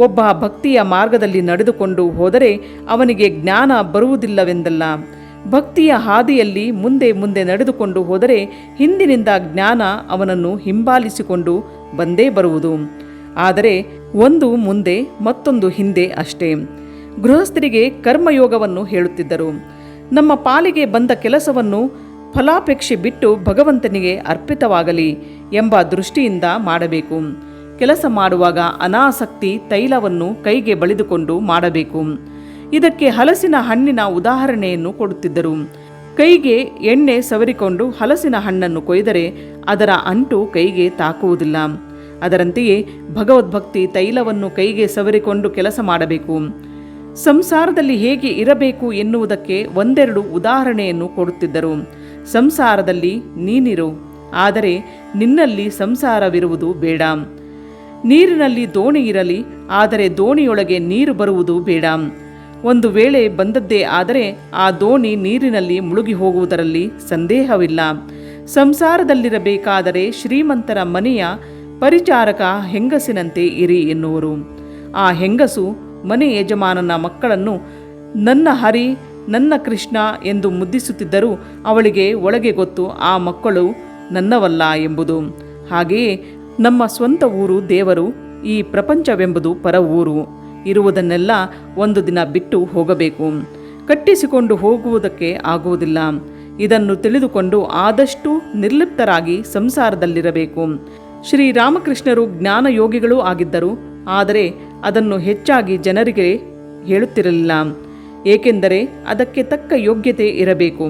ಒಬ್ಬ ಭಕ್ತಿಯ ಮಾರ್ಗದಲ್ಲಿ ನಡೆದುಕೊಂಡು ಹೋದರೆ ಅವನಿಗೆ ಜ್ಞಾನ ಬರುವುದಿಲ್ಲವೆಂದಲ್ಲ. ಭಕ್ತಿಯ ಹಾದಿಯಲ್ಲಿ ಮುಂದೆ ಮುಂದೆ ನಡೆದುಕೊಂಡು ಹೋದರೆ ಹಿಂದಿನಿಂದ ಜ್ಞಾನ ಅವನನ್ನು ಹಿಂಬಾಲಿಸಿಕೊಂಡು ಬಂದೇ ಬರುವುದು. ಆದರೆ ಒಂದು ಮುಂದೆ ಮತ್ತೊಂದು ಹಿಂದೆ ಅಷ್ಟೇ. ಗೃಹಸ್ಥರಿಗೆ ಕರ್ಮಯೋಗವನ್ನು ಹೇಳುತ್ತಿದ್ದರು. ನಮ್ಮ ಪಾಲಿಗೆ ಬಂದ ಕೆಲಸವನ್ನು ಫಲಾಪೇಕ್ಷೆ ಬಿಟ್ಟು ಭಗವಂತನಿಗೆ ಅರ್ಪಿತವಾಗಲಿ ಎಂಬ ದೃಷ್ಟಿಯಿಂದ ಮಾಡಬೇಕು. ಕೆಲಸ ಮಾಡುವಾಗ ಅನಾಸಕ್ತಿ ತೈಲವನ್ನು ಕೈಗೆ ಬಳಿದುಕೊಂಡು ಮಾಡಬೇಕು. ಇದಕ್ಕೆ ಹಲಸಿನ ಹಣ್ಣಿನ ಉದಾಹರಣೆಯನ್ನು ಕೊಡುತ್ತಿದ್ದರು. ಕೈಗೆ ಎಣ್ಣೆ ಸವರಿಕೊಂಡು ಹಲಸಿನ ಹಣ್ಣನ್ನು ಕೊಯ್ದರೆ ಅದರ ಅಂಟು ಕೈಗೆ ತಾಕುವುದಿಲ್ಲ. ಅದರಂತೆಯೇ ಭಗವದ್ಭಕ್ತಿ ತೈಲವನ್ನು ಕೈಗೆ ಸವರಿಕೊಂಡು ಕೆಲಸ ಮಾಡಬೇಕು. ಸಂಸಾರದಲ್ಲಿ ಹೇಗೆ ಇರಬೇಕು ಎನ್ನುವುದಕ್ಕೆ ಒಂದೆರಡು ಉದಾಹರಣೆಯನ್ನು ಕೊಡುತ್ತಿದ್ದರು. ಸಂಸಾರದಲ್ಲಿ ನೀನಿರು, ಆದರೆ ನಿನ್ನಲ್ಲಿ ಸಂಸಾರವಿರುವುದು ಬೇಡ. ನೀರಿನಲ್ಲಿ ದೋಣಿ ಇರಲಿ, ಆದರೆ ದೋಣಿಯೊಳಗೆ ನೀರು ಬರುವುದು ಬೇಡ. ಒಂದು ವೇಳೆ ಬಂದದ್ದೇ ಆದರೆ ಆ ದೋಣಿ ನೀರಿನಲ್ಲಿ ಮುಳುಗಿ ಹೋಗುವುದರಲ್ಲಿ ಸಂದೇಹವಿಲ್ಲ. ಸಂಸಾರದಲ್ಲಿರಬೇಕಾದರೆ ಶ್ರೀಮಂತರ ಮನೆಯ ಪರಿಚಾರಕ ಹೆಂಗಸಿನಂತೆ ಇರಿ ಎನ್ನುವರು. ಆ ಹೆಂಗಸು ಮನೆ ಯಜಮಾನನ ಮಕ್ಕಳನ್ನು ನನ್ನ ಹರಿ, ನನ್ನ ಕೃಷ್ಣ ಎಂದು ಮುದ್ದಿಸುತ್ತಿದ್ದರೂ ಅವಳಿಗೆ ಒಳಗೆ ಗೊತ್ತು ಆ ಮಕ್ಕಳು ನನ್ನವಲ್ಲ ಎಂಬುದು. ಹಾಗೆಯೇ ನಮ್ಮ ಸ್ವಂತ ಊರು ದೇವರು, ಈ ಪ್ರಪಂಚವೆಂಬುದು ಪರ ಊರು. ಇರುವುದನ್ನೆಲ್ಲ ಒಂದು ದಿನ ಬಿಟ್ಟು ಹೋಗಬೇಕು. ಕಟ್ಟಿಸಿಕೊಂಡು ಹೋಗುವುದಕ್ಕೆ ಆಗುವುದಿಲ್ಲ. ಇದನ್ನು ತಿಳಿದುಕೊಂಡು ಆದಷ್ಟು ನಿರ್ಲಿಪ್ತರಾಗಿ ಸಂಸಾರದಲ್ಲಿರಬೇಕು. ಶ್ರೀರಾಮಕೃಷ್ಣರು ಜ್ಞಾನಯೋಗಿಗಳೂ ಆಗಿದ್ದರು. ಆದರೆ ಅದನ್ನು ಹೆಚ್ಚಾಗಿ ಜನರಿಗೆ ಹೇಳುತ್ತಿರಲಿಲ್ಲ. ಏಕೆಂದರೆ ಅದಕ್ಕೆ ತಕ್ಕ ಯೋಗ್ಯತೆ ಇರಬೇಕು.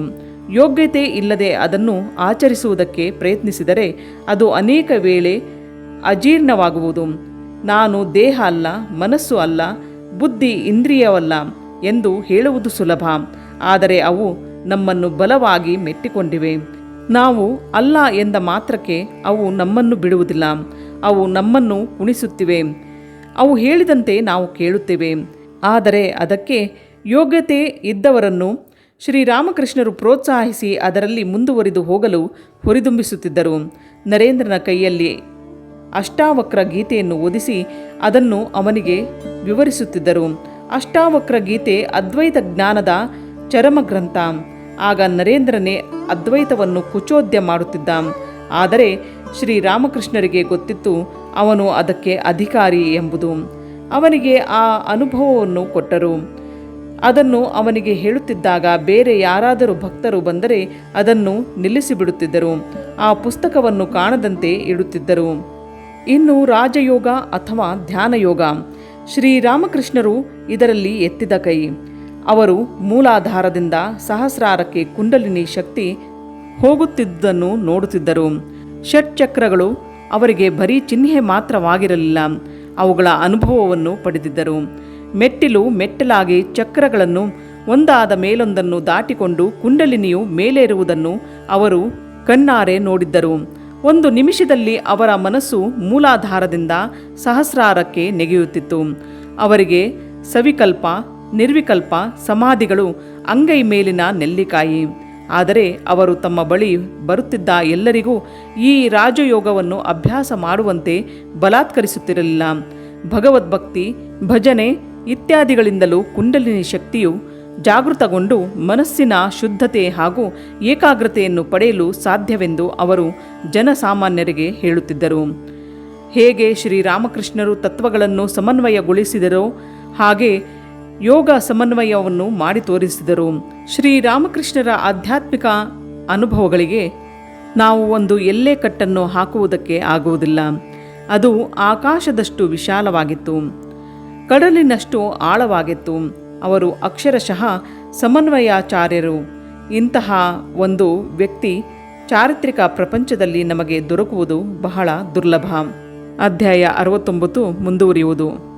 ಯೋಗ್ಯತೆ ಇಲ್ಲದೆ ಅದನ್ನು ಆಚರಿಸುವುದಕ್ಕೆ ಪ್ರಯತ್ನಿಸಿದರೆ ಅದು ಅನೇಕ ವೇಳೆ ಅಜೀರ್ಣವಾಗುವುದು. ನಾನು ದೇಹ ಅಲ್ಲ, ಮನಸ್ಸು ಅಲ್ಲ, ಬುದ್ಧಿ ಇಂದ್ರಿಯವಲ್ಲ ಎಂದು ಹೇಳುವುದು ಸುಲಭ. ಆದರೆ ಅವು ನಮ್ಮನ್ನು ಬಲವಾಗಿ ಮೆಟ್ಟಿಕೊಂಡಿವೆ. ನಾವು ಅಲ್ಲ ಎಂದ ಮಾತ್ರಕ್ಕೆ ಅವು ನಮ್ಮನ್ನು ಬಿಡುವುದಿಲ್ಲ. ಅವು ನಮ್ಮನ್ನು ಉಣಿಸುತ್ತಿವೆ. ಅವು ಹೇಳಿದಂತೆ ನಾವು ಕೇಳುತ್ತೇವೆ. ಆದರೆ ಅದಕ್ಕೆ ಯೋಗ್ಯತೆ ಇದ್ದವರನ್ನು ಶ್ರೀರಾಮಕೃಷ್ಣರು ಪ್ರೋತ್ಸಾಹಿಸಿ ಅದರಲ್ಲಿ ಮುಂದುವರಿದು ಹೋಗಲು ಹುರಿದುಂಬಿಸುತ್ತಿದ್ದರು. ನರೇಂದ್ರನ ಕೈಯಲ್ಲಿ ಅಷ್ಟಾವಕ್ರ ಗೀತೆಯನ್ನು ಓದಿಸಿ ಅದನ್ನು ಅವನಿಗೆ ವಿವರಿಸುತ್ತಿದ್ದರು. ಅಷ್ಟಾವಕ್ರ ಗೀತೆ ಅದ್ವೈತ ಜ್ಞಾನದ ಚರಮ ಗ್ರಂಥ. ಆಗ ನರೇಂದ್ರನೇ ಅದ್ವೈತವನ್ನು ಕುಚೋದ್ಯ ಮಾಡುತ್ತಿದ್ದ. ಆದರೆ ಶ್ರೀರಾಮಕೃಷ್ಣರಿಗೆ ಗೊತ್ತಿತ್ತು ಅವನು ಅದಕ್ಕೆ ಅಧಿಕಾರಿ ಎಂಬುದು. ಅವನಿಗೆ ಆ ಅನುಭವವನ್ನು ಕೊಟ್ಟರು. ಅದನ್ನು ಅವನಿಗೆ ಹೇಳುತ್ತಿದ್ದಾಗ ಬೇರೆ ಯಾರಾದರೂ ಭಕ್ತರು ಬಂದರೆ ಅದನ್ನು ನಿಲ್ಲಿಸಿಬಿಡುತ್ತಿದ್ದರು. ಆ ಪುಸ್ತಕವನ್ನು ಕಾಣದಂತೆ ಇಡುತ್ತಿದ್ದರು. ಇನ್ನು ರಾಜಯೋಗ ಅಥವಾ ಧ್ಯಾನಯೋಗ, ಶ್ರೀರಾಮಕೃಷ್ಣರು ಇದರಲ್ಲಿ ಎತ್ತಿದ ಕೈ. ಅವರು ಮೂಲಾಧಾರದಿಂದ ಸಹಸ್ರಾರಕ್ಕೆ ಕುಂಡಲಿನಿ ಶಕ್ತಿ ಹೋಗುತ್ತಿದ್ದುದನ್ನು ನೋಡುತ್ತಿದ್ದರು. ಷಟ್ಚಕ್ರಗಳು ಅವರಿಗೆ ಬರೀ ಚಿಹ್ನೆ ಮಾತ್ರವಾಗಿರಲಿಲ್ಲ, ಅವುಗಳ ಅನುಭವವನ್ನು ಪಡೆದಿದ್ದರು. ಮೆಟ್ಟಿಲು ಮೆಟ್ಟಲಾಗಿ ಚಕ್ರಗಳನ್ನು ಒಂದಾದ ಮೇಲೊಂದನ್ನು ದಾಟಿಕೊಂಡು ಕುಂಡಲಿನಿಯು ಮೇಲೇರುವುದನ್ನು ಅವರು ಕಣ್ಣಾರೆ ನೋಡಿದ್ದರು. ಒಂದು ನಿಮಿಷದಲ್ಲಿ ಅವರ ಮನಸ್ಸು ಮೂಲಾಧಾರದಿಂದ ಸಹಸ್ರಾರಕ್ಕೆ ನೆಗೆಯುತ್ತಿತ್ತು. ಅವರಿಗೆ ಸವಿಕಲ್ಪ, ನಿರ್ವಿಕಲ್ಪ ಸಮಾಧಿಗಳು ಅಂಗೈ ಮೇಲಿನ ನೆಲ್ಲಿಕಾಯಿ. ಆದರೆ ಅವರು ತಮ್ಮ ಬಳಿ ಬರುತ್ತಿದ್ದ ಎಲ್ಲರಿಗೂ ಈ ರಾಜಯೋಗವನ್ನು ಅಭ್ಯಾಸ ಮಾಡುವಂತೆ ಬಲಾತ್ಕರಿಸುತ್ತಿರಲಿಲ್ಲ. ಭಗವದ್ಭಕ್ತಿ, ಭಜನೆ ಇತ್ಯಾದಿಗಳಿಂದಲೂ ಕುಂಡಲಿನಿ ಶಕ್ತಿಯು ಜಾಗೃತಗೊಂಡು ಮನಸ್ಸಿನ ಶುದ್ಧತೆ ಹಾಗೂ ಏಕಾಗ್ರತೆಯನ್ನು ಪಡೆಯಲು ಸಾಧ್ಯವೆಂದು ಅವರು ಜನಸಾಮಾನ್ಯರಿಗೆ ಹೇಳುತ್ತಿದ್ದರು. ಹೇಗೆ ಶ್ರೀರಾಮಕೃಷ್ಣರು ತತ್ವಗಳನ್ನು ಸಮನ್ವಯಗೊಳಿಸಿದರೋ ಹಾಗೆ ಯೋಗ ಸಮನ್ವಯವನ್ನು ಮಾಡಿ ತೋರಿಸಿದರು. ಶ್ರೀರಾಮಕೃಷ್ಣರ ಆಧ್ಯಾತ್ಮಿಕ ಅನುಭವಗಳಿಗೆ ನಾವು ಒಂದು ಎಲ್ಲೆಕಟ್ಟನ್ನು ಹಾಕುವುದಕ್ಕೆ ಆಗುವುದಿಲ್ಲ. ಅದು ಆಕಾಶದಷ್ಟು ವಿಶಾಲವಾಗಿತ್ತು, ಕಡಲಿನಷ್ಟು ಆಳವಾಗಿತ್ತು. ಅವರು ಅಕ್ಷರಶಃ ಸಮನ್ವಯಾಚಾರ್ಯರು. ಇಂತಹ ಒಂದು ವ್ಯಕ್ತಿ ಚಾರಿತ್ರಿಕ ಪ್ರಪಂಚದಲ್ಲಿ ನಮಗೆ ದೊರಕುವುದು ಬಹಳ ದುರ್ಲಭ. ಅಧ್ಯಾಯ 69 ಮುಂದುವರಿಯುವುದು.